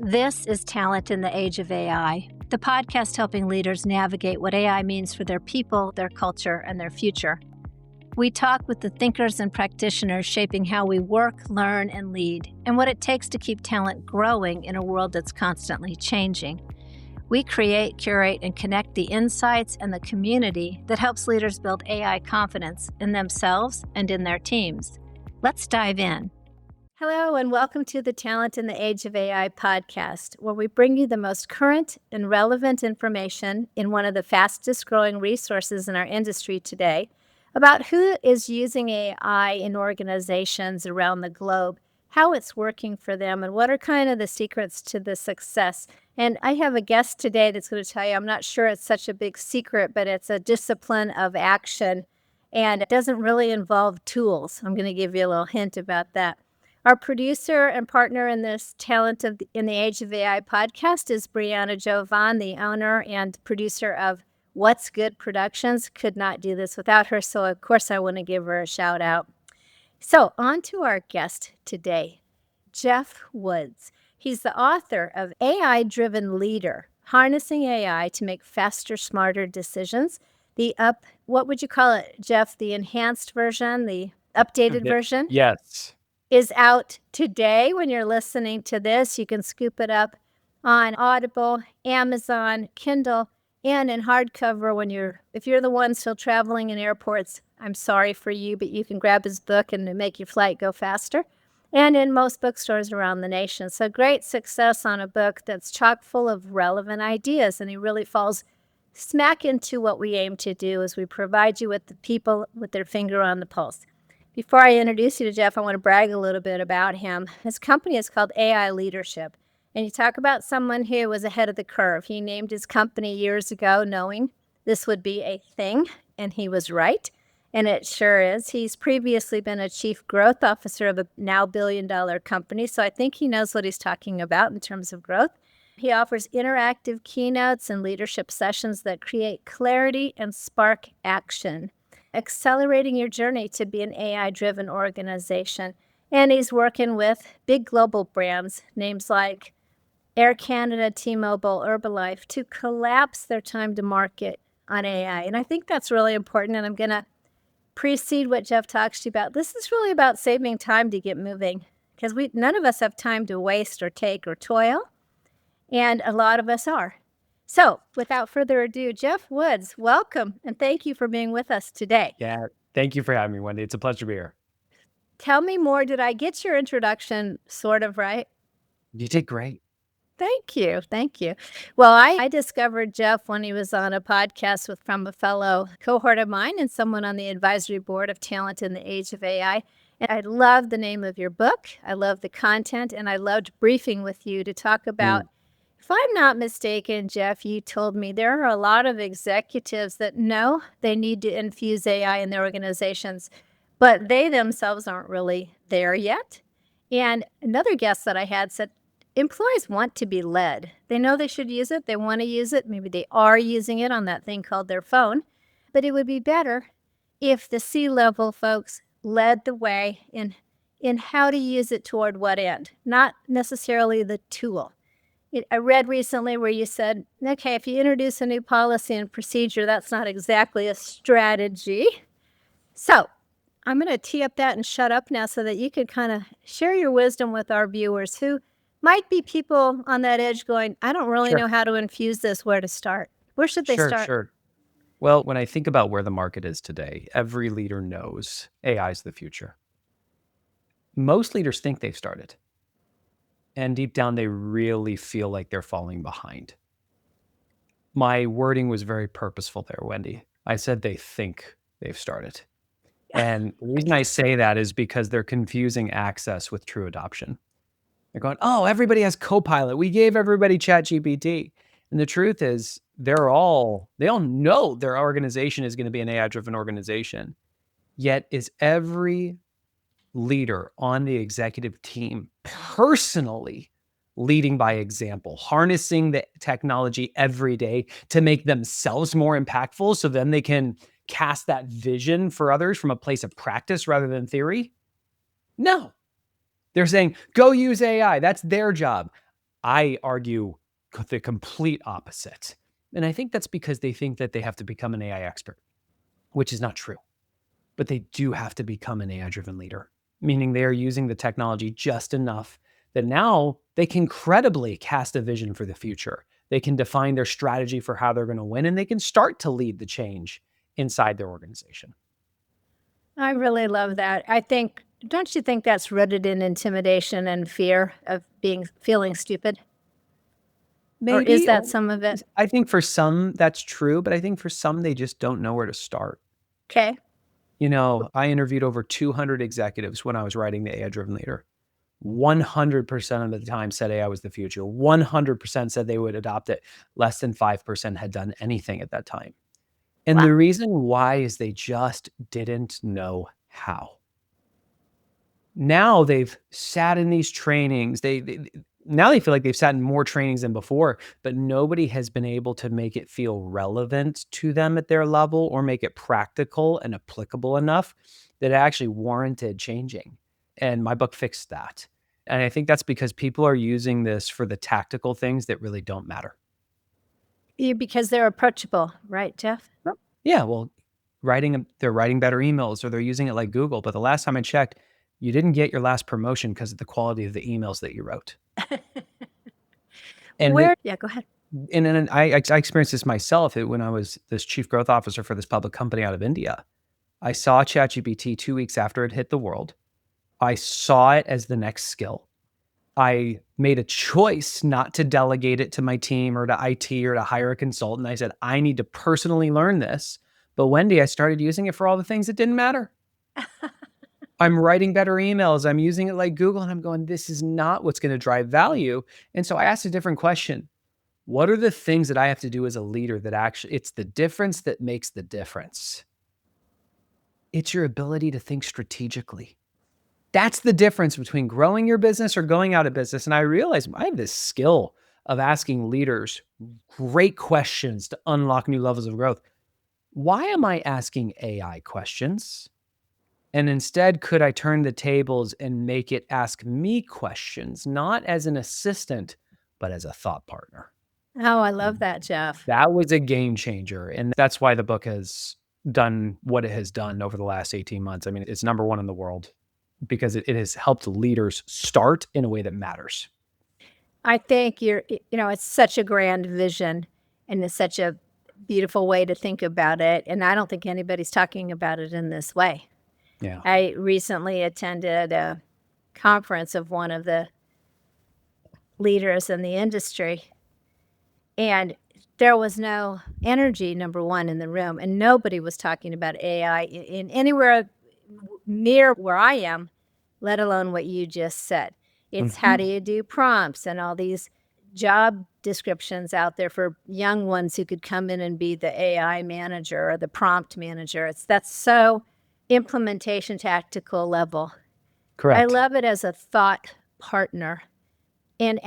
This is Talent in the Age of AI, the podcast helping leaders navigate what AI means for their people, their culture, and their future. We talk with the thinkers and practitioners shaping how we work, learn, and lead, and what it takes to keep talent growing in a world that's constantly changing. We create, curate, and connect the insights and the community that helps leaders build AI confidence in themselves and in their teams. Let's dive in. Hello, and welcome to the Talent in the Age of AI podcast, where we bring you the most current and relevant information in one of the fastest growing resources in our industry today about who is using AI in organizations around the globe, how it's working for them, and what are kind of the secrets to the success. And I have a guest today that's going to tell you, I'm not sure it's such a big secret, but it's a discipline of action, and it doesn't really involve tools. I'm going to give you a little hint about that. Our producer and partner in this in the Age of AI podcast is Brianna Jovan, the owner and producer of What's Good Productions. Could not do this without her, so of course I want to give her a shout out. So on to our guest today, Geoff Woods. He's the author of AI-Driven Leader, Harnessing AI to Make Faster, Smarter Decisions. What would you call it, Geoff? The enhanced version, the updated version? Yes. Is out today. When you're listening to this, you can scoop it up on Audible, Amazon, Kindle, and in hardcover. If you're the one still traveling in airports, I'm sorry for you, but you can grab his book and make your flight go faster. And in most bookstores around the nation. So great success on a book that's chock full of relevant ideas, and he really falls smack into what we aim to do as we provide you with the people with their finger on the pulse. Before I introduce you to Geoff, I want to brag a little bit about him. His company is called AI Leadership. And you talk about someone who was ahead of the curve. He named his company years ago knowing this would be a thing, and he was right. And it sure is. He's previously been a chief growth officer of a now billion-dollar company, so I think he knows what he's talking about in terms of growth. He offers interactive keynotes and leadership sessions that create clarity and spark action, accelerating your journey to be an AI-driven organization. And he's working with big global brands, names like Air Canada, T-Mobile, Herbalife, to collapse their time to market on AI. And I think that's really important, and I'm going to precede what Geoff talks to you about. This is really about saving time to get moving, because none of us have time to waste or take or toil, and a lot of us are. So, without further ado, Geoff Woods, welcome, and thank you for being with us today. Yeah, thank you for having me, Wendy. It's a pleasure to be here. Tell me more. Did I get your introduction sort of right? You did great. Thank you. Thank you. Well, I discovered Geoff when he was on a podcast from a fellow cohort of mine and someone on the advisory board of Talent in the Age of AI. And I love the name of your book. I love the content, and I loved briefing with you to talk about If I'm not mistaken, Geoff, you told me there are a lot of executives that know they need to infuse AI in their organizations, but they themselves aren't really there yet. And another guest that I had said, employees want to be led. They know they should use it. They want to use it. Maybe they are using it on that thing called their phone. But it would be better if the C-level folks led the way in how to use it toward what end, not necessarily the tool. I read recently where you said, okay, if you introduce a new policy and procedure, that's not exactly a strategy. So I'm going to tee up that and shut up now so that you can kind of share your wisdom with our viewers who might be people on that edge going, I don't really know how to infuse this, where to start. Where should they start? Sure. Well, when I think about where the market is today, every leader knows AI is the future. Most leaders think they've started. And deep down, they really feel like they're falling behind. My wording was very purposeful there, Wendy. I said they think they've started. And the reason I say that is because they're confusing access with true adoption. They're going, oh, everybody has Copilot. We gave everybody ChatGPT. And the truth is, they all know their organization is going to be an AI-driven organization. Yet is every leader on the executive team personally leading by example, harnessing the technology every day to make themselves more impactful so then they can cast that vision for others from a place of practice rather than theory? No. They're saying, go use AI. That's their job. I argue the complete opposite. And I think that's because they think that they have to become an AI expert, which is not true. But they do have to become an AI-driven leader, meaning they are using the technology just enough that now they can credibly cast a vision for the future. They can define their strategy for how they're going to win, and they can start to lead the change inside their organization. I really love that. Don't you think that's rooted in intimidation and fear of feeling stupid? Or is Maybe. that some of it? I think for some that's true, but I think for some they just don't know where to start. Okay. I interviewed over 200 executives when I was writing The AI-Driven Leader. 100% of the time said AI was the future. 100% said they would adopt it. Less than 5% had done anything at that time. And Wow. the reason why is they just didn't know how. Now they've sat in these trainings. Now they feel like they've sat in more trainings than before, but nobody has been able to make it feel relevant to them at their level or make it practical and applicable enough that it actually warranted changing. And my book fixed that. And I think that's because people are using this for the tactical things that really don't matter. Because they're approachable, right, Jeff? Yep. Yeah, well, they're writing better emails or they're using it like Google. But the last time I checked, you didn't get your last promotion because of the quality of the emails that you wrote. And Yeah, go ahead. and then I experienced this myself when I was this chief growth officer for this public company out of India. I saw ChatGPT 2 weeks after it hit the world. I saw it as the next skill. I made a choice not to delegate it to my team or to IT or to hire a consultant. I said, I need to personally learn this. But Wendy, I started using it for all the things that didn't matter. I'm writing better emails. I'm using it like Google, and I'm going, this is not what's going to drive value. And so I asked a different question. What are the things that I have to do as a leader that actually it's the difference that makes the difference? It's your ability to think strategically. That's the difference between growing your business or going out of business. And I realized I have this skill of asking leaders great questions to unlock new levels of growth. Why am I asking AI questions? And instead, could I turn the tables and make it ask me questions, not as an assistant, but as a thought partner? Oh, I love that, Jeff. That was a game changer, and that's why the book has done what it has done over the last 18 months. I mean, it's number 1 in the world because it has helped leaders start in a way that matters. I think it's such a grand vision and it's such a beautiful way to think about it. And I don't think anybody's talking about it in this way. Yeah. I recently attended a conference of one of the leaders in the industry, and there was no energy, number one, in the room, and nobody was talking about AI in anywhere near where I am, let alone what you just said. It's how do Mhm. you do prompts and all these job descriptions out there for young ones who could come in and be the AI manager or the prompt manager. That's so implementation tactical level. I Correct. love it as a thought partner and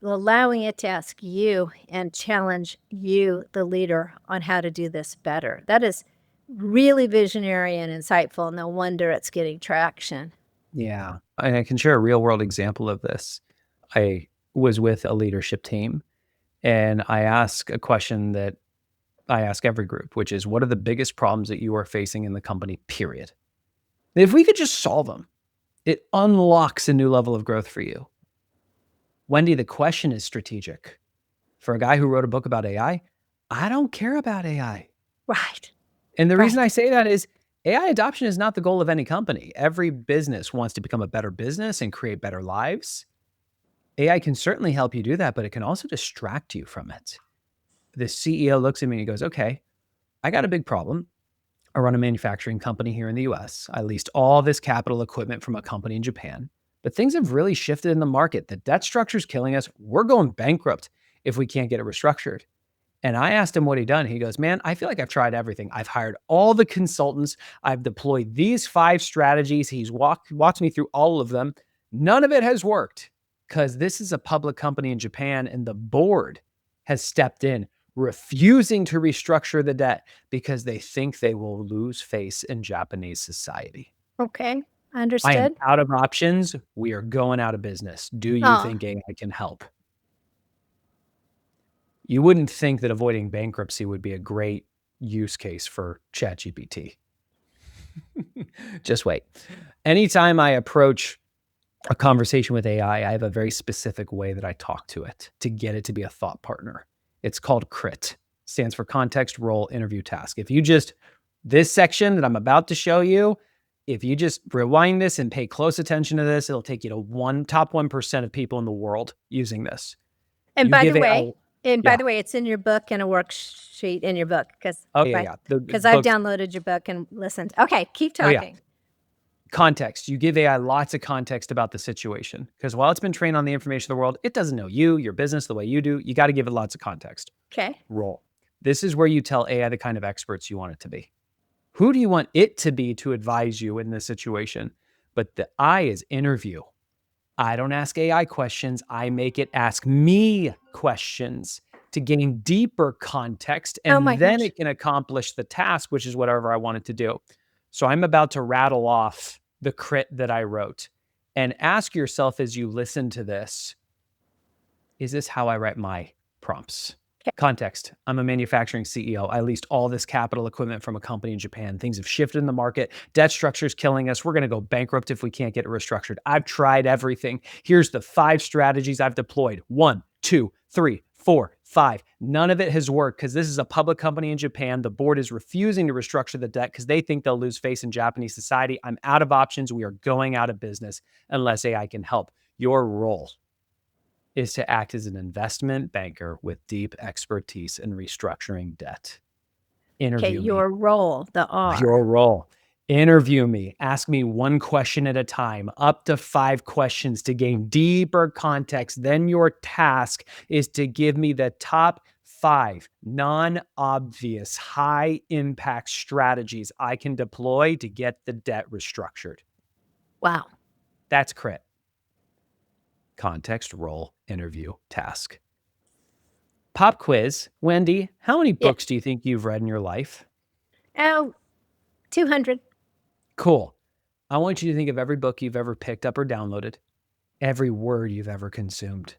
allowing it to ask you and challenge you, the leader, on how to do this better. That is really visionary and insightful. No wonder it's getting traction. Yeah. And I can share a real world example of this. I was with a leadership team and I asked a question that I ask every group, which is what are the biggest problems that you are facing in the company, period? If we could just solve them, it unlocks a new level of growth for you. Wendy, the question is strategic. For a guy who wrote a book about I don't care about AI. Right, And the reason I right. say that is AI adoption is not the goal of any company. Every business wants to become a better business and create better lives. AI can certainly help you do that, but it can also distract you from it. The CEO looks at me and he goes, okay, I got a big problem. I run a manufacturing company here in the US. I leased all this capital equipment from a company in Japan, but things have really shifted in the market. The debt structure is killing us. We're going bankrupt if we can't get it restructured. And I asked him what he'd done. He goes, man, I feel like I've tried everything. I've hired all the consultants. I've deployed these 5 strategies. He's walked me through all of them. None of it has worked because this is a public company in Japan and the board has stepped in, refusing to restructure the debt because they think they will lose face in Japanese society. Okay, I am understood. out of options. We are going out of business. Do you Oh, think AI can help? You wouldn't think that avoiding bankruptcy would be a great use case for ChatGPT. Just wait. Anytime I approach a conversation with AI, I have a very specific way that I talk to it to get it to be a thought partner. It's called CRIT, stands for context, role, interview, task. If you just, this section that I'm about to show you, if you just rewind this and pay close attention to this, it'll take you to top 1% of people in the world using this. And You by give the AI, way, yeah. it's in your book and a worksheet in your book because Oh yeah, yeah. because I've downloaded your book and listened. Okay, keep Oh, yeah. talking. Context. You give AI lots of context about the situation because while it's been trained on the information of the world, it doesn't know you, your business, the way you do. You got to give it lots of context. Okay. Role. This is where you tell AI the kind of experts you want it to be. Who do you want it to be to advise you in this situation? But the I is interview. I don't ask AI questions. I make it ask me questions to gain deeper context, and then gosh. it can accomplish the task, which is whatever I want it to do. So I'm about to rattle off the crit that I wrote, and ask yourself as you listen to this, is this how I write my prompts? Okay. Context. I'm a manufacturing CEO. I leased all this capital equipment from a company in Japan. Things have shifted in the market. Debt structure is killing us. We're going to go bankrupt if we can't get it restructured. I've tried everything. Here's the 5 strategies I've deployed. 1, 2, 3, 4, 5. None of it has worked because this is a public company in Japan. The board is refusing to restructure the debt because they think they'll lose face in Japanese society. I'm out of options. We are going out of business unless AI can help. Your role is to act as an investment banker with deep expertise in restructuring debt. Interview me. Your role, the R. Your role. Interview me. Ask me 1 question at a time, up to 5 questions to gain deeper context. Then your task is to give me the top 5 non-obvious, high-impact strategies I can deploy to get the debt restructured. Wow. That's crit. Context, role, interview, task. Pop quiz. Wendy, how many books do you think you've read in your life? Oh, 200. Cool. I want you to think of every book you've ever picked up or downloaded, every word you've ever consumed.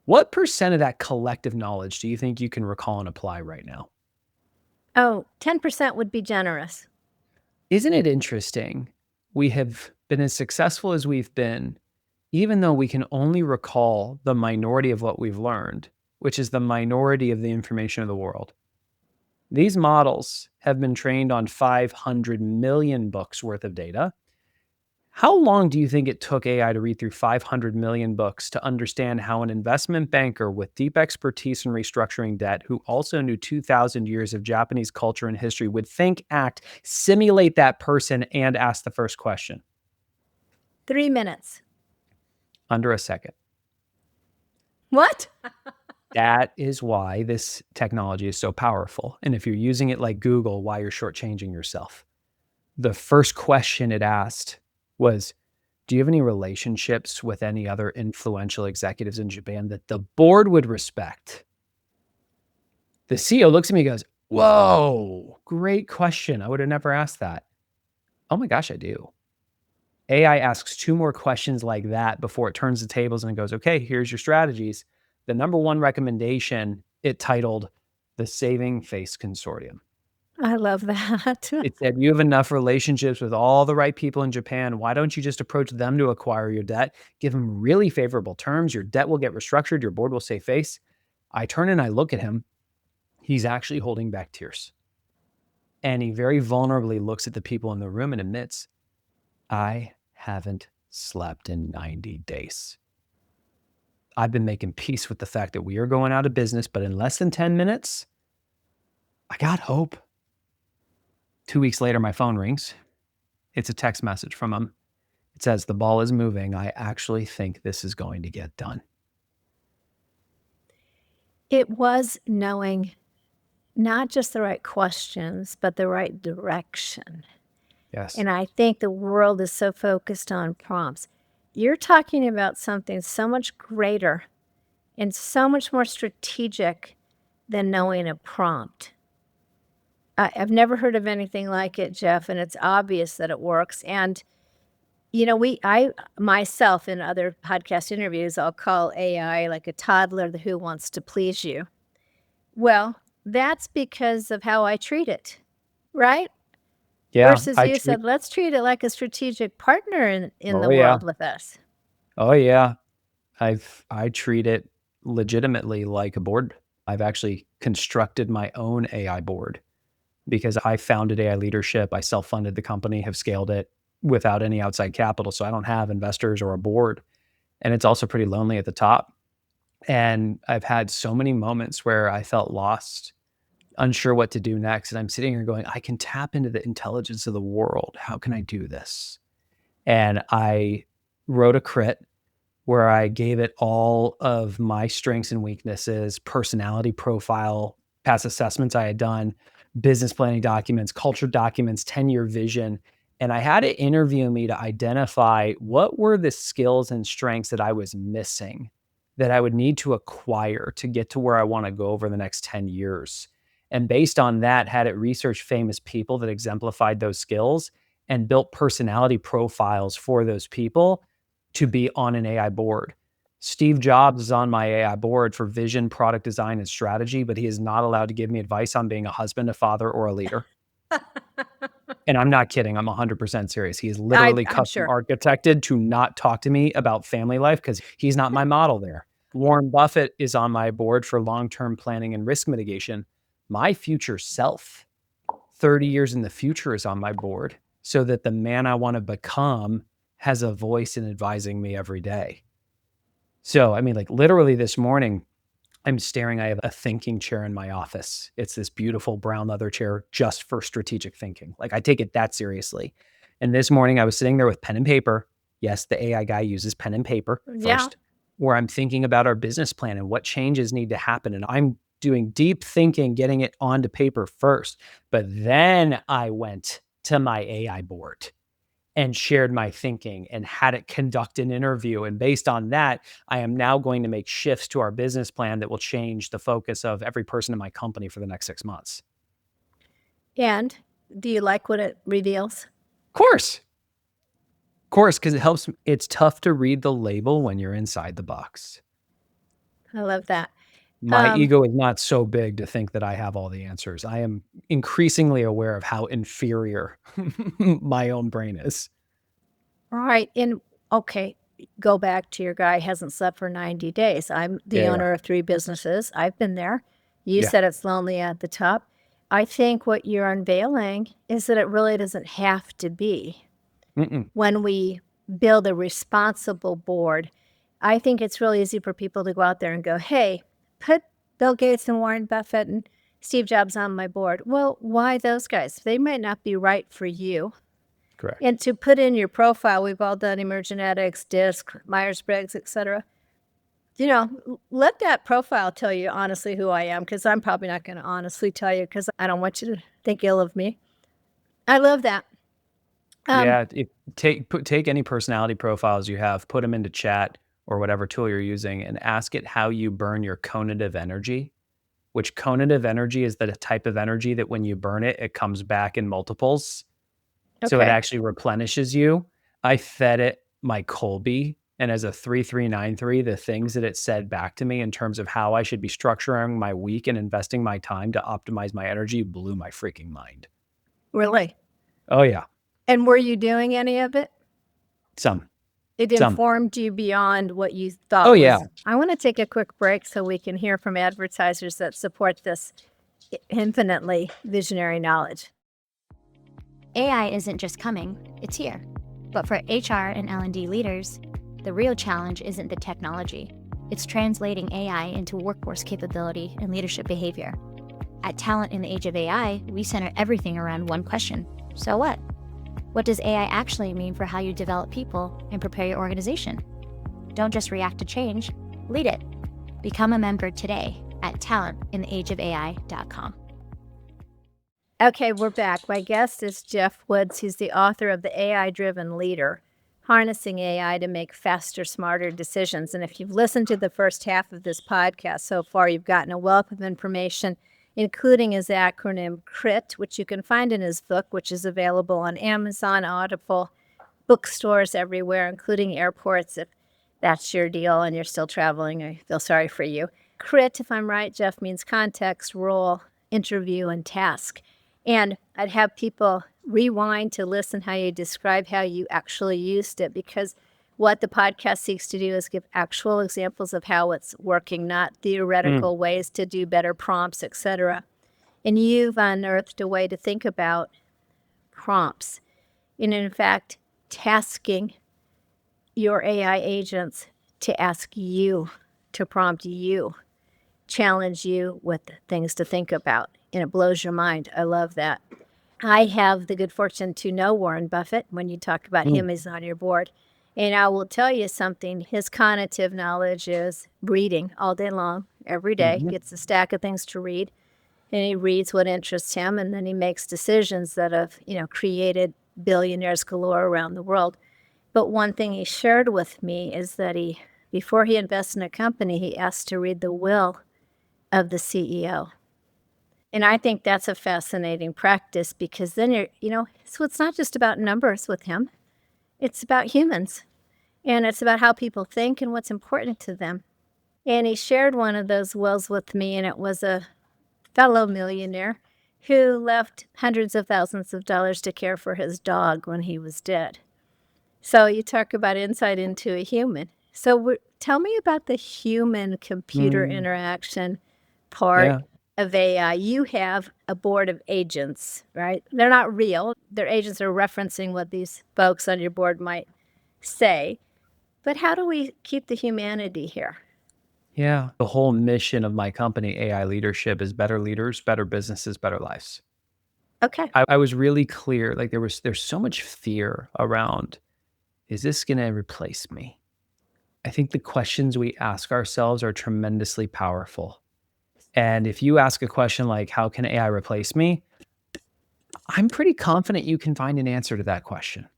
What % of that collective knowledge do you think you can recall and apply right now? Oh, 10% would be generous. Isn't it interesting? We have been as successful as we've been, even though we can only recall the minority of what we've learned, which is the minority of the information of the world. These models have been trained on 500 million books worth of data. How long do you think it took AI to read through 500 million books to understand how an investment banker with deep expertise in restructuring debt, who also knew 2,000 years of Japanese culture and history, would think, act, simulate that person, and ask the first question? 3 minutes. Under a second. What? That is why this technology is so powerful. And if you're using it like Google, why you're shortchanging yourself. The first question it asked was, do you have any relationships with any other influential executives in Japan that the board would respect? The CEO looks at me and goes, whoa, great question. I would have never asked that. Oh my gosh, I do. AI asks 2 more questions like that before it turns the tables and goes, okay, here's your strategies. The number 1 recommendation, it titled the Saving Face Consortium. I love that. It said, you have enough relationships with all the right people in Japan. Why don't you just approach them to acquire your debt? Give them really favorable terms. Your debt will get restructured. Your board will save face. I turn and I look at him. He's actually holding back tears. And he very vulnerably looks at the people in the room and admits, I haven't slept in 90 days. I've been making peace with the fact that we are going out of business, but in less than 10 minutes, I got hope. 2 weeks later, my phone rings. It's a text message from him. It says, the ball is moving. I actually think this is going to get done. It was knowing not just the right questions, but the right direction. Yes. And I think the world is so focused on prompts. You're talking about something so much greater and so much more strategic than knowing a prompt. I've never heard of anything like it, Geoff, and it's obvious that it works. And, I myself in other podcast interviews, I'll call AI like a toddler who wants to please you. Well, that's because of how I treat it, right? Yeah, Versus I you treat said, let's treat it like a strategic partner in oh, the yeah. world with us. Oh, yeah. I treat it legitimately like a board. I've actually constructed my own AI board because I founded AI Leadership. I self-funded the company, have scaled it without any outside capital, so I don't have investors or a board, and it's also pretty lonely at the top. And I've had so many moments where I felt lost, unsure what to do next, and I'm sitting here going, "I can tap into the intelligence of the world. How can I do this?" And I wrote a crit where I gave it all of my strengths and weaknesses, personality profile, past assessments I had done, business planning documents, culture documents, 10-year vision. And I had it interview me to identify what were the skills and strengths that I was missing that I would need to acquire to get to where I want to go over the next 10 years. And based on that, had it research famous people that exemplified those skills and built personality profiles for those people to be on an AI board. Steve Jobs is on my AI board for vision, product design, and strategy, but he is not allowed to give me advice on being a husband, a father, or a leader. And I'm not kidding. I'm 100% serious. He is literally I'm custom sure. architected to not talk to me about family life because he's not my model there. Warren Buffett is on my board for long-term planning and risk mitigation. My future self, 30 years in the future, is on my board so that the man I want to become has a voice in advising me every day. So, I mean, like literally this morning, I'm staring. I have a thinking chair in my office. It's this beautiful brown leather chair just for strategic thinking. Like I take it that seriously. And this morning I was sitting there with pen and paper. Yes, the AI guy uses pen and paper Yeah. first, where I'm thinking about our business plan and what changes need to happen. And I'm doing deep thinking, getting it onto paper first. But then I went to my AI board and shared my thinking and had it conduct an interview. And based on that, I am now going to make shifts to our business plan that will change the focus of every person in my company for the next 6 months. And do you like what it reveals? Of course, because it helps. It's tough to read the label when you're inside the box. I love that. My ego is not so big to think that I have all the answers. I am increasingly aware of how inferior my own brain is. All right. And okay, go back to your guy hasn't slept for 90 days. I'm the Yeah. owner of 3 businesses. I've been there. You Yeah. said it's lonely at the top. I think what you're unveiling is that it really doesn't have to be. Mm-mm. When we build a responsible board, I think it's really easy for people to go out there and go, hey, put Bill Gates and Warren Buffett and Steve Jobs on my board. Well, why those guys? They might not be right for you. Correct. And to put in your profile, we've all done Emergenetics, DISC, Myers-Briggs, et cetera. You know, let that profile tell you honestly who I am, because I'm probably not going to honestly tell you because I don't want you to think ill of me. I love that. Um, Yeah, take any personality profiles you have, put them into chat or whatever tool you're using, and ask it how you burn your conative energy, which conative energy is the type of energy that when you burn it, it comes back in multiples. So it okay. actually replenishes you. I fed it my Colby, and as a 3393, the things that it said back to me in terms of how I should be structuring my week and investing my time to optimize my energy blew my freaking mind. Really? Oh yeah, And were you doing any of it? some, It some. informed you beyond what you Oh thought yeah, was. I want to take a quick break so we can hear from advertisers that support this infinitely visionary knowledge. AI isn't just coming, it's here. But for HR and L&D leaders, the real challenge isn't the technology. It's translating AI into workforce capability and leadership behavior. At Talent in the Age of AI, we center everything around one question. So what? What does AI actually mean for how you develop people and prepare your organization? Don't just react to change, lead it. Become a member today at talentintheageofai.com. Okay, we're back. My guest is Geoff Woods. He's the author of The AI-Driven Leader, Harnessing AI to Make Faster, Smarter Decisions. And if you've listened to the first half of this podcast so far, you've gotten a wealth of information, including his acronym CRIT, which you can find in his book, which is available on Amazon, Audible, bookstores everywhere, including airports. If that's your deal and you're still traveling, I feel sorry for you. Crit, if I'm right, Geoff, means context, role, interview, and task. And I'd have people rewind to listen how you describe how you actually used it, because what the podcast seeks to do is give actual examples of how it's working, not theoretical ways to do better prompts, etc. And you've unearthed a way to think about prompts. And in fact, tasking your AI agents to ask you, to prompt you, challenge you with things to think about. And it blows your mind. I love that. I have the good fortune to know Warren Buffett. When you talk about him, he's on your board. And I will tell you something, his cognitive knowledge is reading all day long, every day, gets a stack of things to read. And he reads what interests him, and then he makes decisions that have, created billionaires galore around the world. But one thing he shared with me is that before he invests in a company, he asked to read the will of the CEO. And I think that's a fascinating practice, because then so it's not just about numbers with him. It's about humans, and it's about how people think and what's important to them. And he shared one of those wills with me, and it was a fellow millionaire who left hundreds of thousands of dollars to care for his dog when he was dead. So you talk about insight into a human. So tell me about the human-computer interaction part of AI. You have a board of agents, right? They're not real. Their agents are referencing what these folks on your board might say. But how do we keep the humanity here? Yeah. The whole mission of my company, AI Leadership, is better leaders, better businesses, better lives. Okay. I was really clear. Like there's so much fear around, is this going to replace me? I think the questions we ask ourselves are tremendously powerful. And if you ask a question like, how can AI replace me? I'm pretty confident you can find an answer to that question.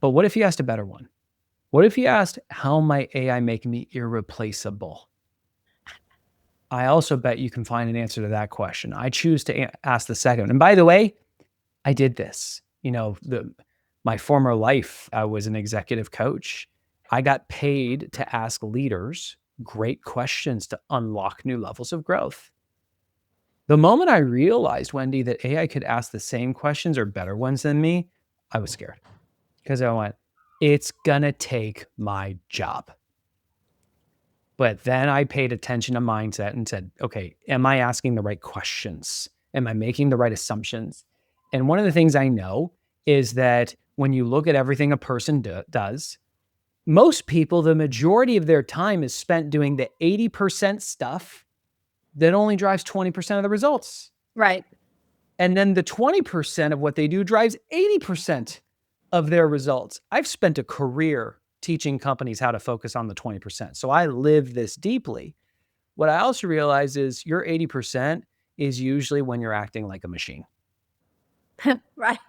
But what if you asked a better one? What if you asked, how might AI make me irreplaceable? I also bet you can find an answer to that question. I choose to ask the second. And by the way, I did this. My former life, I was an executive coach. I got paid to ask leaders great questions to unlock new levels of growth. The moment I realized, Wendy, that AI could ask the same questions or better ones than me, I was scared, because I went, it's gonna take my job. But then I paid attention to mindset and said, okay, am I asking the right questions? Am I making the right assumptions? And one of the things I know is that when you look at everything a person does, most people, the majority of their time is spent doing the 80% stuff that only drives 20% of the results. Right. And then the 20% of what they do drives 80% of their results. I've spent a career teaching companies how to focus on the 20%. So I live this deeply. What I also realize is your 80% is usually when you're acting like a machine. Right.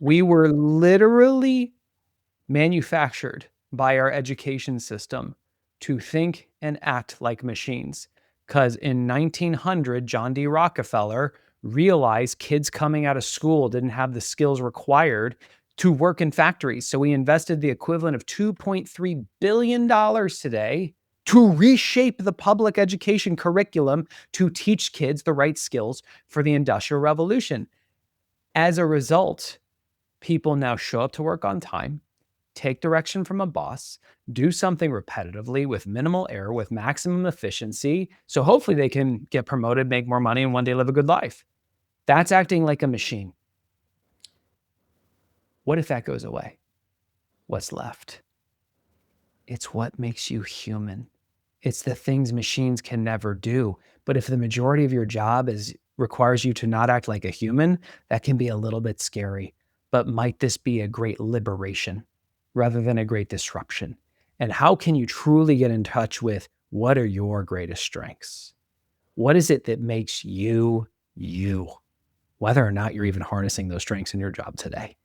We were literally manufactured by our education system to think and act like machines. Because in 1900, John D. Rockefeller realized kids coming out of school didn't have the skills required to work in factories. So he invested the equivalent of $2.3 billion today to reshape the public education curriculum to teach kids the right skills for the Industrial Revolution. As a result, people now show up to work on time, take direction from a boss, do something repetitively with minimal error, with maximum efficiency. So hopefully they can get promoted, make more money, and one day live a good life. That's acting like a machine. What if that goes away? What's left? It's what makes you human. It's the things machines can never do. But if the majority of your job requires you to not act like a human, that can be a little bit scary. But might this be a great liberation rather than a great disruption? And how can you truly get in touch with what are your greatest strengths? What is it that makes you, you, whether or not you're even harnessing those strengths in your job today?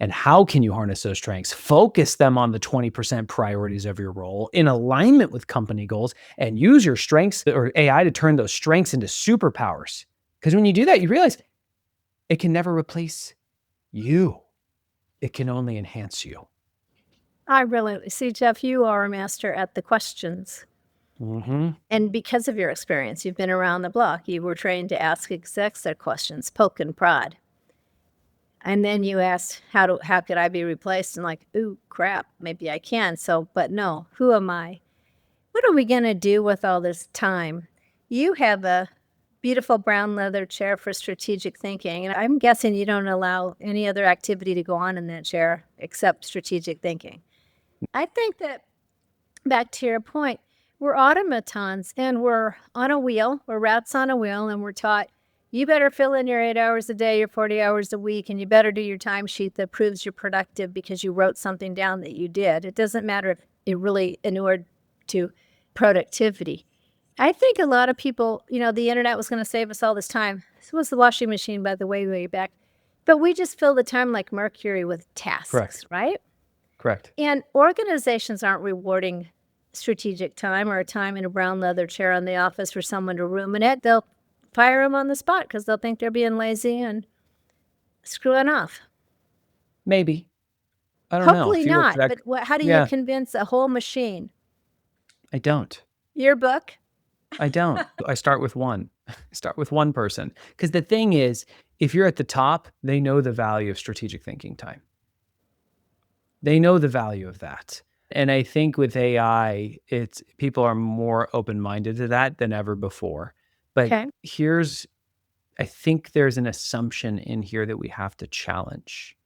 And how can you harness those strengths? Focus them on the 20% priorities of your role in alignment with company goals, and use your strengths or AI to turn those strengths into superpowers. Because when you do that, you realize it can never replace you. It can only enhance you. I really see, Geoff, you are a master at the questions. Mm-hmm. And because of your experience, you've been around the block. You were trained to ask execs their questions, poke and prod. And then you asked, how could I be replaced? And like, ooh, crap, maybe I can. So, but no, who am I? What are we going to do with all this time? You have a beautiful brown leather chair for strategic thinking. And I'm guessing you don't allow any other activity to go on in that chair except strategic thinking. I think that, back to your point, we're automatons and we're on a wheel, we're rats on a wheel, and we're taught you better fill in your 8 hours a day, your 40 hours a week, and you better do your timesheet that proves you're productive because you wrote something down that you did. It doesn't matter if it really inured to productivity. I think a lot of people, the internet was going to save us all this time. This was the washing machine, by the way back. But we just fill the time like mercury with tasks, Correct. right? Correct. And organizations aren't rewarding strategic time or a time in a brown leather chair in the office for someone to ruminate. They'll fire them on the spot because they'll think they're being lazy and screwing off. Maybe. I don't know. Hopefully If you work for not. that, But how do you yeah, convince a whole machine? I don't. Your book? I don't. I start with one. I start with one person. Because the thing is, if you're at the top, they know the value of strategic thinking time. They know the value of that. And I think with AI, it's people are more open-minded to that than ever before. But Okay. I think there's an assumption in here that we have to challenge,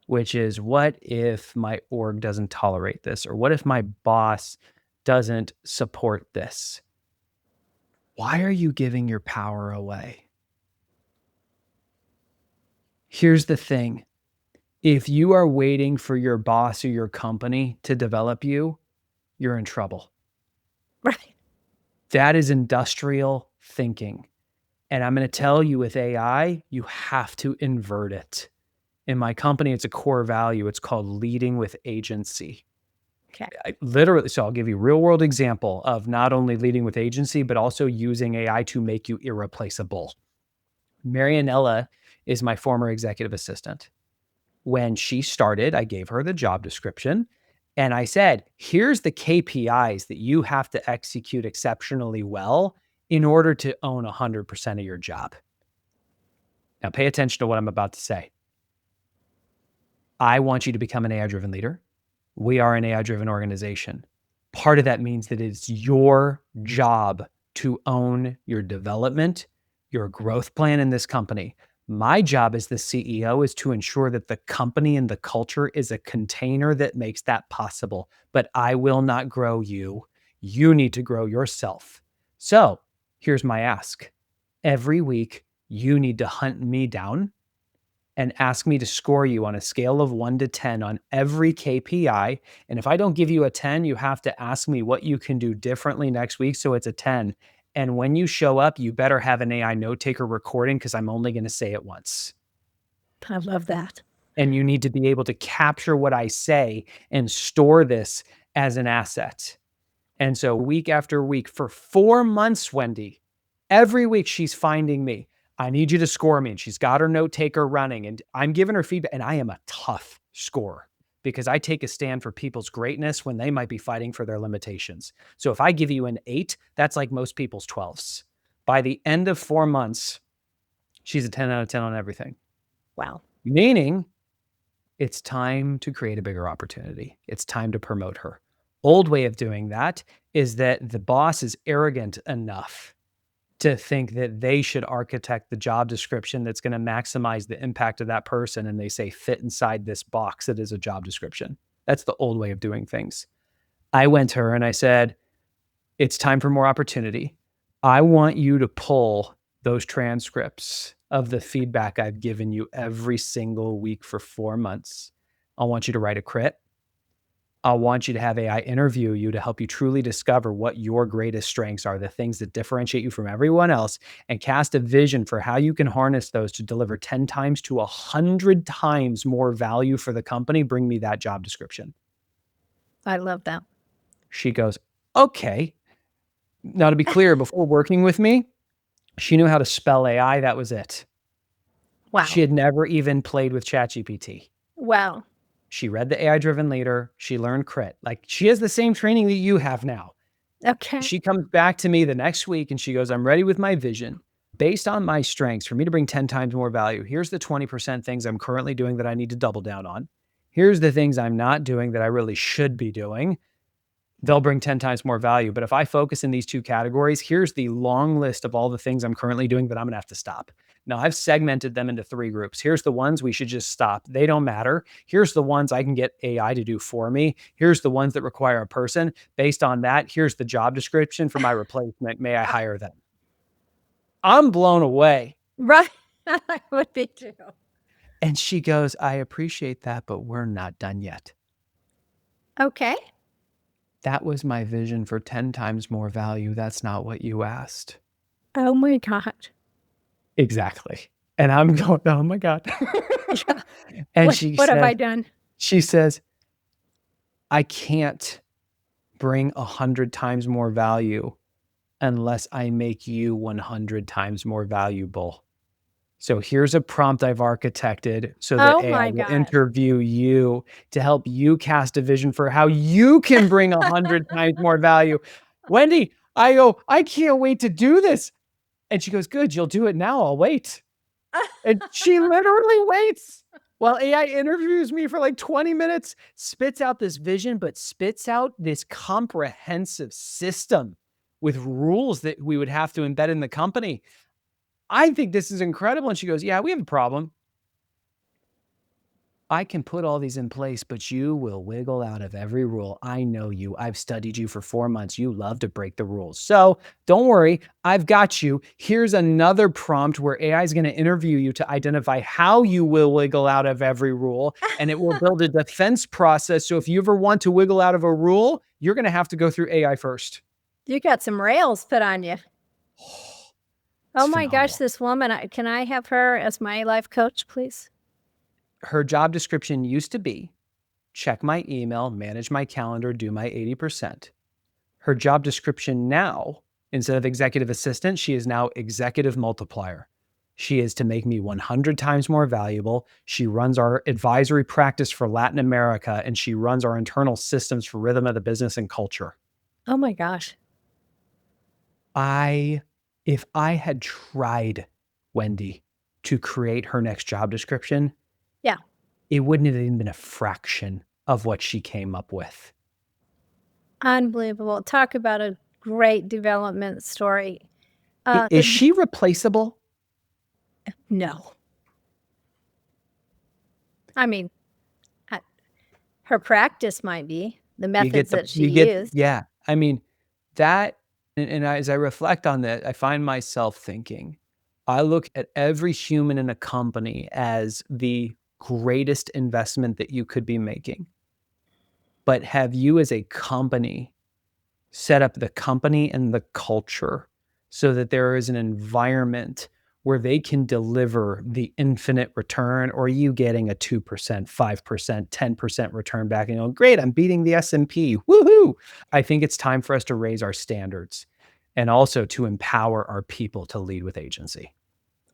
which is, what if my org doesn't tolerate this? Or what if my boss doesn't support this? Why are you giving your power away? Here's the thing. If you are waiting for your boss or your company to develop you, you're in trouble. Right. That is industrial thinking. And I'm going to tell you, with AI, you have to invert it. In my company, it's a core value. It's called leading with agency. Okay. So I'll give you a real world example of not only leading with agency, but also using AI to make you irreplaceable. Marianella is my former executive assistant. When she started, I gave her the job description and I said, here's the KPIs that you have to execute exceptionally well in order to own 100% of your job. Now, pay attention to what I'm about to say. I want you to become an AI-driven leader. We are an AI-driven organization. Part of that means that it's your job to own your development, your growth plan in this company. My job as the CEO is to ensure that the company and the culture is a container that makes that possible. But I will not grow you. You need to grow yourself. So here's my ask. Every week, you need to hunt me down and ask me to score you on a scale of 1 to 10 on every KPI. And if I don't give you a 10, you have to ask me what you can do differently next week so it's a 10. And when you show up, you better have an AI note taker recording, because I'm only going to say it once. I love that. And you need to be able to capture what I say and store this as an asset. And so week after week for 4 months, Wendy, every week she's finding me. I need you to score me. And she's got her note taker running and I'm giving her feedback. And I am a tough scorer because I take a stand for people's greatness when they might be fighting for their limitations. So if I give you an 8, that's like most people's 12s. By the end of 4 months, she's a 10 out of 10 on everything. Wow. Meaning it's time to create a bigger opportunity. It's time to promote her. Old way of doing that is that the boss is arrogant enough to think that they should architect the job description that's going to maximize the impact of that person. And they say, fit inside this box that is a job description. That's the old way of doing things. I went to her and I said, it's time for more opportunity. I want you to pull those transcripts of the feedback I've given you every single week for 4 months. I want you to write a crit. I want you to have AI interview you to help you truly discover what your greatest strengths are, the things that differentiate you from everyone else, and cast a vision for how you can harness those to deliver 10 times to 100 times more value for the company. Bring me that job description. I love that. She goes, okay. Now, to be clear, before working with me, she knew how to spell AI. That was it. Wow. She had never even played with ChatGPT. Wow. She read the AI-driven leader. She learned crit. Like, she has the same training that you have now. Okay. She comes back to me the next week and she goes, I'm ready with my vision. Based on my strengths, for me to bring 10 times more value, here's the 20% things I'm currently doing that I need to double down on. Here's the things I'm not doing that I really should be doing. They'll bring 10 times more value. But if I focus in these two categories, here's the long list of all the things I'm currently doing that I'm going to have to stop. Now, I've segmented them into 3 groups. Here's the ones we should just stop. They don't matter. Here's the ones I can get AI to do for me. Here's the ones that require a person. Based on that, here's the job description for my replacement. May I hire them? I'm blown away. Right. I would be too. And she goes, I appreciate that, but we're not done yet. Okay. That was my vision for 10 times more value. That's not what you asked. Oh my God. Exactly. And I'm going, oh my God. Yeah. And What have I done? She says, I can't bring 100 times more value unless I make you 100 times more valuable. So here's a prompt I've architected so that Oh AI my will God. interview you to help you cast a vision for how you can bring 100 times more value. Wendy, I go, I can't wait to do this. And she goes, good, you'll do it now. I'll wait. And she literally waits while AI interviews me for like 20 minutes, spits out this vision, but spits out this comprehensive system with rules that we would have to embed in the company. I think this is incredible. And she goes, yeah, we have a problem. I can put all these in place, but you will wiggle out of every rule. I know you. I've studied you for 4 months. You love to break the rules. So don't worry. I've got you. Here's another prompt where AI is going to interview you to identify how you will wiggle out of every rule. And it will build a defense process. So if you ever want to wiggle out of a rule, you're going to have to go through AI first. You got some rails put on you. Oh It's my gosh, phenomenal. this woman, can I have her as my life coach, please? Her job description used to be check my email, manage my calendar, do my 80%. Her job description now, instead of executive assistant, she is now executive multiplier. She is to make me 100 times more valuable. She runs our advisory practice for Latin America, and she runs our internal systems for rhythm of the business and culture. Oh my gosh. If I had tried, Wendy, to create her next job description, Yeah. it wouldn't have even been a fraction of what she came up with. Unbelievable. Talk about a great development story. Is she replaceable? No. I mean, her practice might be the methods that she used. Yeah. I mean, that, and as I reflect on that, I find myself thinking, I look at every human in a company as the greatest investment that you could be making. But have you as a company set up the company and the culture so that there is an environment where they can deliver the infinite return, or are you getting a 2%, 5%, 10% return back and going, great, I'm beating the S&P, woohoo. I think it's time for us to raise our standards and also to empower our people to lead with agency.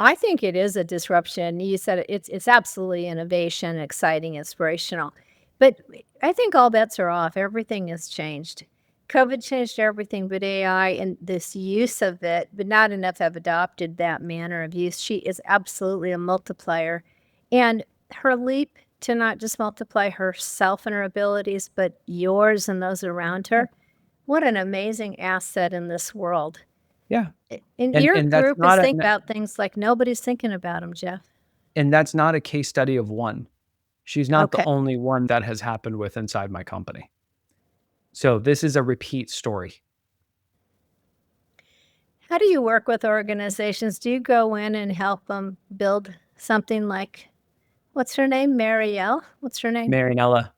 I think it is a disruption. You said it's absolutely innovation, exciting, inspirational. But I think all bets are off. Everything has changed. COVID changed everything, but AI and this use of it, but not enough have adopted that manner of use. She is absolutely a multiplier. And her leap to not just multiply herself and her abilities, but yours and those around her, what an amazing asset in this world. Yeah. And And your and that's group is not think about things like nobody's thinking about them, Geoff. and that's not a case study of one. She's not the Okay. only one that has happened with inside my company. So this is a repeat story. How do you work with organizations? Do you go in and help them build something like, what's her name? Marielle? What's her name? Marianella.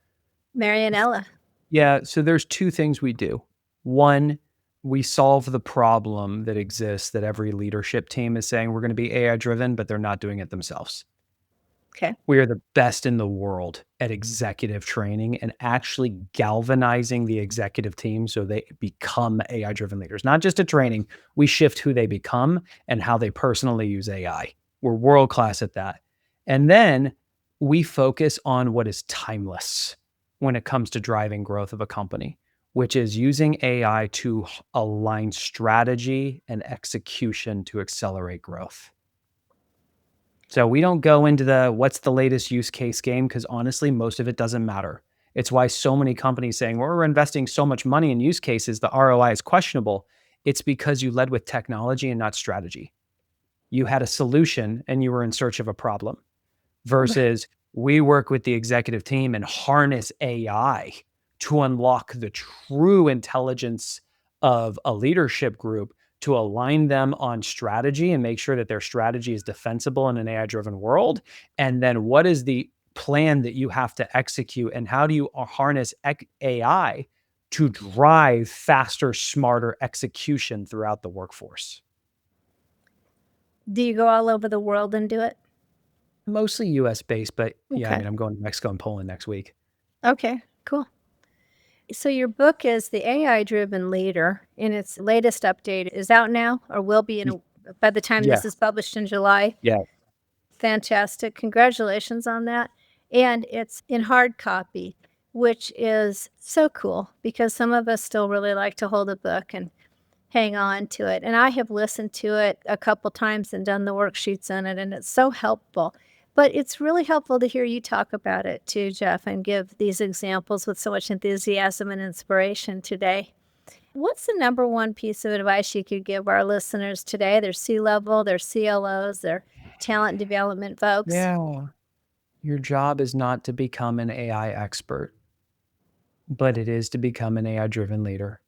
Marianella. Yeah, so there's 2 things we do. One, we solve the problem that exists that every leadership team is saying we're going to be AI driven, but they're not doing it themselves. Okay. We are the best in the world at executive training and actually galvanizing the executive team so they become AI driven leaders. Not just at training, we shift who they become and how they personally use AI. We're world class at that. And then we focus on what is timeless when it comes to driving growth of a company. which is using AI to align strategy and execution to accelerate growth. So we don't go into the what's the latest use case game, because honestly, most of it doesn't matter. It's why so many companies saying, well, we're investing so much money in use cases, the ROI is questionable. It's because you led with technology and not strategy. You had a solution and you were in search of a problem, versus we work with the executive team and harness AI to unlock the true intelligence of a leadership group, to align them on strategy and make sure that their strategy is defensible in an AI-driven world. And then what is the plan that you have to execute, and how do you harness AI to drive faster, smarter execution throughout the workforce? Do you go all over the world and do it? Mostly US based, but yeah, I Okay. mean, I'm going to Mexico and Poland next week. Okay, cool. So your book is The AI-Driven Leader, and its latest update is out now, or will be by the time Yeah, this is published in July. yeah. Fantastic. Congratulations on that. And it's in hard copy, which is so cool because some of us still really like to hold a book and hang on to it. And I have listened to it a couple times and done the worksheets on it, and it's so helpful. But it's really helpful to hear you talk about it too, Geoff, and give these examples with so much enthusiasm and inspiration today. What's the number one piece of advice you could give our listeners today? They're C-level, they're CLOs, they're talent development folks. Yeah. Your job is not to become an AI expert, but it is to become an AI-driven leader,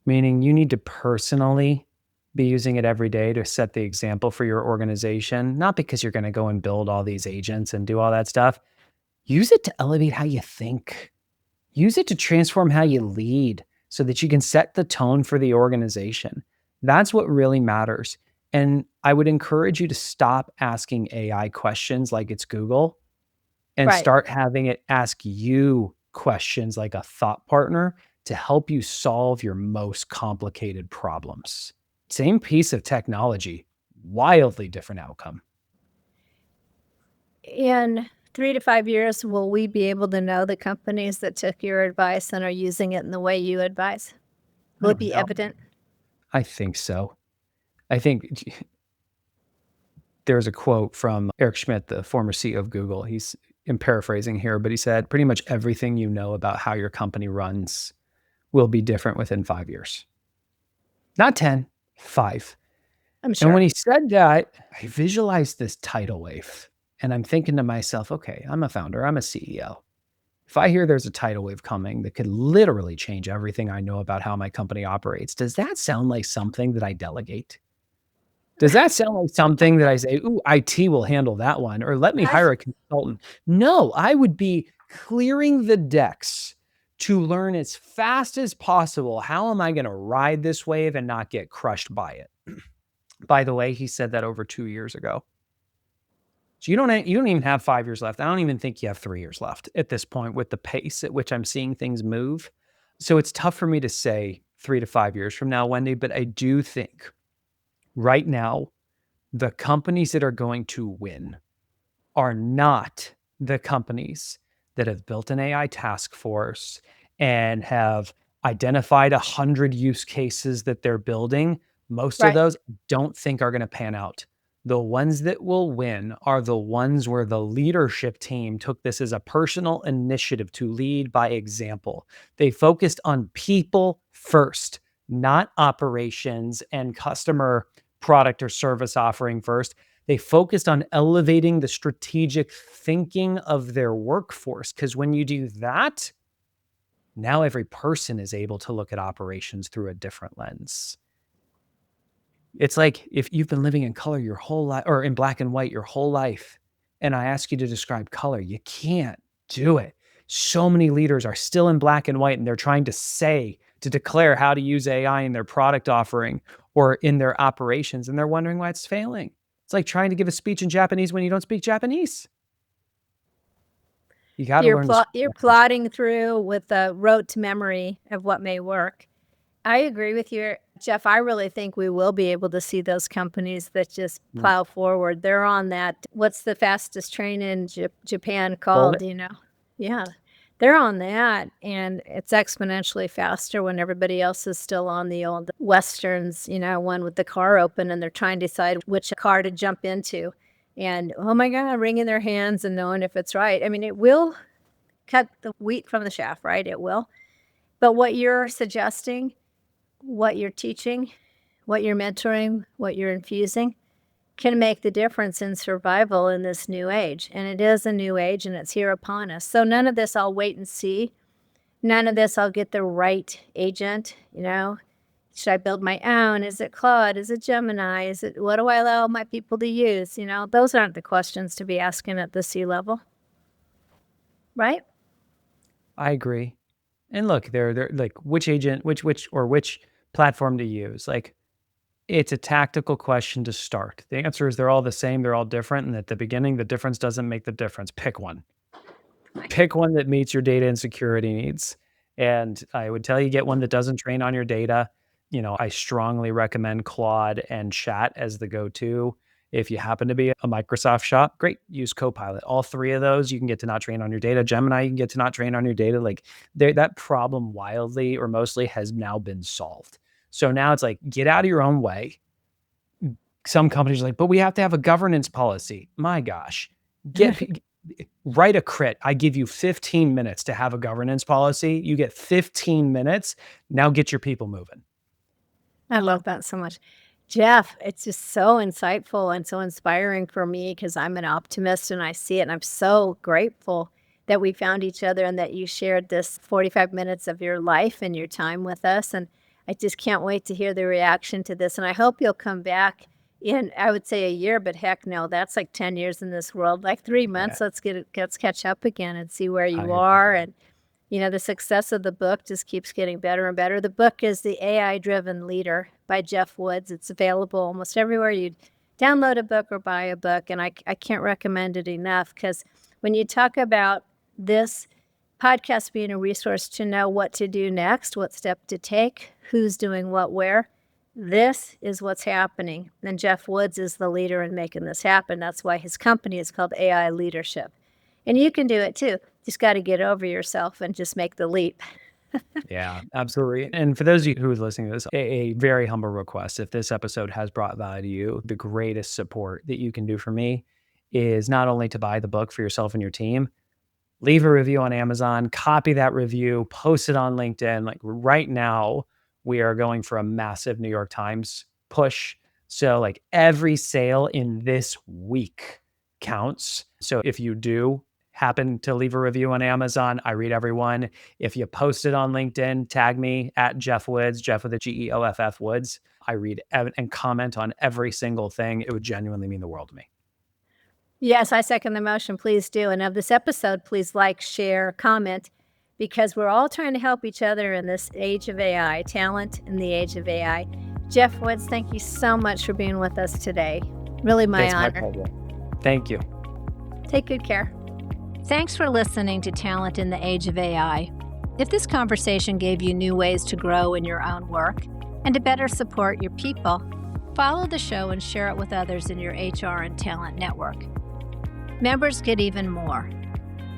meaning you need to personally be using it every day to set the example for your organization, not because you're going to go and build all these agents and do all that stuff. Use it to elevate how you think. Use it to transform how you lead so that you can set the tone for the organization. That's what really matters. And I would encourage you to stop asking AI questions like it's Google, and Right. start having it ask you questions like a thought partner to help you solve your most complicated problems. Same piece of technology, wildly different outcome. In 3 to 5 years, will we be able to know the companies that took your advice and are using it in the way you advise? I Will it don't be know. evident? I think so. I think there's a quote from Eric Schmidt, the former CEO of Google. I'm paraphrasing here, but he said, pretty much everything you know about how your company runs will be different within 5 years. Not 10, 5. I'm And when sure. he said that, I visualized this tidal wave. And I'm thinking to myself, okay, I'm a founder, I'm a CEO. If I hear there's a tidal wave coming that could literally change everything I know about how my company operates, does that sound like something that I delegate? Does that sound like something that I say, ooh, IT will handle that one, or let me I hire a consultant? No, I would be clearing the decks to learn as fast as possible. How am I going to ride this wave and not get crushed by it? By the way, he said that over 2 years ago. So you don't even have 5 years left. I don't even think you have 3 years left at this point with the pace at which I'm seeing things move. So it's tough for me to say 3 to 5 years from now, Wendy, but I do think right now the companies that are going to win are not the companies that have built an AI task force and have identified 100 use cases that they're building. Most of right. those don't think are going to pan out. The ones that will win are the ones where the leadership team took this as a personal initiative to lead by example. They focused on people first, not operations and customer product or service offering first. They focused on elevating the strategic thinking of their workforce, because when you do that, now every person is able to look at operations through a different lens. It's like if you've been living in color your whole life, or in black and white your whole life, and I ask you to describe color, you can't do it. So many leaders are still in black and white, and they're trying to declare how to use AI in their product offering or in their operations, and they're wondering why it's failing. It's like trying to give a speech in Japanese when you don't speak Japanese. You got to learn to speak You're language. plotting through with a rote memory of what may work. I agree with you, Geoff. I really think we will be able to see those companies that just Mm. plow forward. They're on that. What's the fastest train in Japan Hold called? it. Do you know? Yeah, they're on that, and it's exponentially faster when everybody else is still on the old Westerns, one with the car open, and they're trying to decide which car to jump into. And, oh my God, wringing their hands and knowing if it's right. I mean, it will cut the wheat from the chaff, right? It will. But what you're suggesting, what you're teaching, what you're mentoring, what you're infusing can make the difference in survival in this new age. And it is a new age, and it's here upon us. So none of this I'll wait and see. None of this I'll get the right agent, Should I build my own? Is it Claude? Is it Gemini? What do I allow my people to use? Those aren't the questions to be asking at the C-level. Right? I agree. And look, they're like which agent, which platform to use. Like, it's a tactical question to start. The answer is they're all the same, they're all different, and at the beginning, the difference doesn't make the difference. Pick one. Pick one that meets your data and security needs. And I would tell you, get one that doesn't train on your data. I strongly recommend Claude and Chat as the go-to. If you happen to be a Microsoft shop, great, use Copilot. All three of those, you can get to not train on your data. Gemini, you can get to not train on your data. Like, that problem wildly or mostly has now been solved. So now it's like, get out of your own way. Some companies are like, but we have to have a governance policy. My gosh, write a crit. I give you 15 minutes to have a governance policy. You get 15 minutes. Now get your people moving. I love that so much. Geoff, it's just so insightful and so inspiring for me because I'm an optimist and I see it. And I'm so grateful that we found each other and that you shared this 45 minutes of your life and your time with us. And I just can't wait to hear the reaction to this. And I hope you'll come back in, I would say a year, but heck no, that's like 10 years in this world, like 3 months. Yeah. Let's catch up again and see where you are. And, the success of the book just keeps getting better and better. The book is The AI-Driven Leader by Geoff Woods. It's available almost everywhere you download a book or buy a book. And I can't recommend it enough because when you talk about this podcast being a resource to know what to do next, what step to take, who's doing what where, this is what's happening. And Geoff Woods is the leader in making this happen. That's why his company is called AI Leadership. And you can do it too. Just got to get over yourself and just make the leap. Yeah, absolutely. And for those of you who are listening to this, a very humble request. If this episode has brought value to you, the greatest support that you can do for me is not only to buy the book for yourself and your team, leave a review on Amazon, copy that review, post it on LinkedIn. Like right now, we are going for a massive New York Times push. So like every sale in this week counts. So if you do happen to leave a review on Amazon, I read everyone. If you post it on LinkedIn, tag me at Geoff Woods, Geoff with a Geoff Woods. I read and comment on every single thing. It would genuinely mean the world to me. Yes, I second the motion. Please do. And of this episode, please like, share, comment, because we're all trying to help each other in this age of AI, talent in the age of AI. Geoff Woods, thank you so much for being with us today. Really my honor. My pleasure. Thank you. Take good care. Thanks for listening to Talent in the Age of AI. If this conversation gave you new ways to grow in your own work and to better support your people, follow the show and share it with others in your HR and talent network. Members get even more.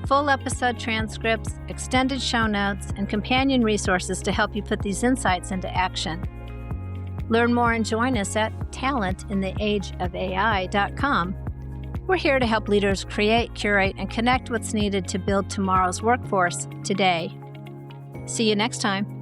Full episode transcripts, extended show notes, and companion resources to help you put these insights into action. Learn more and join us at talentintheageofai.com. We're here to help leaders create, curate, and connect what's needed to build tomorrow's workforce today. See you next time.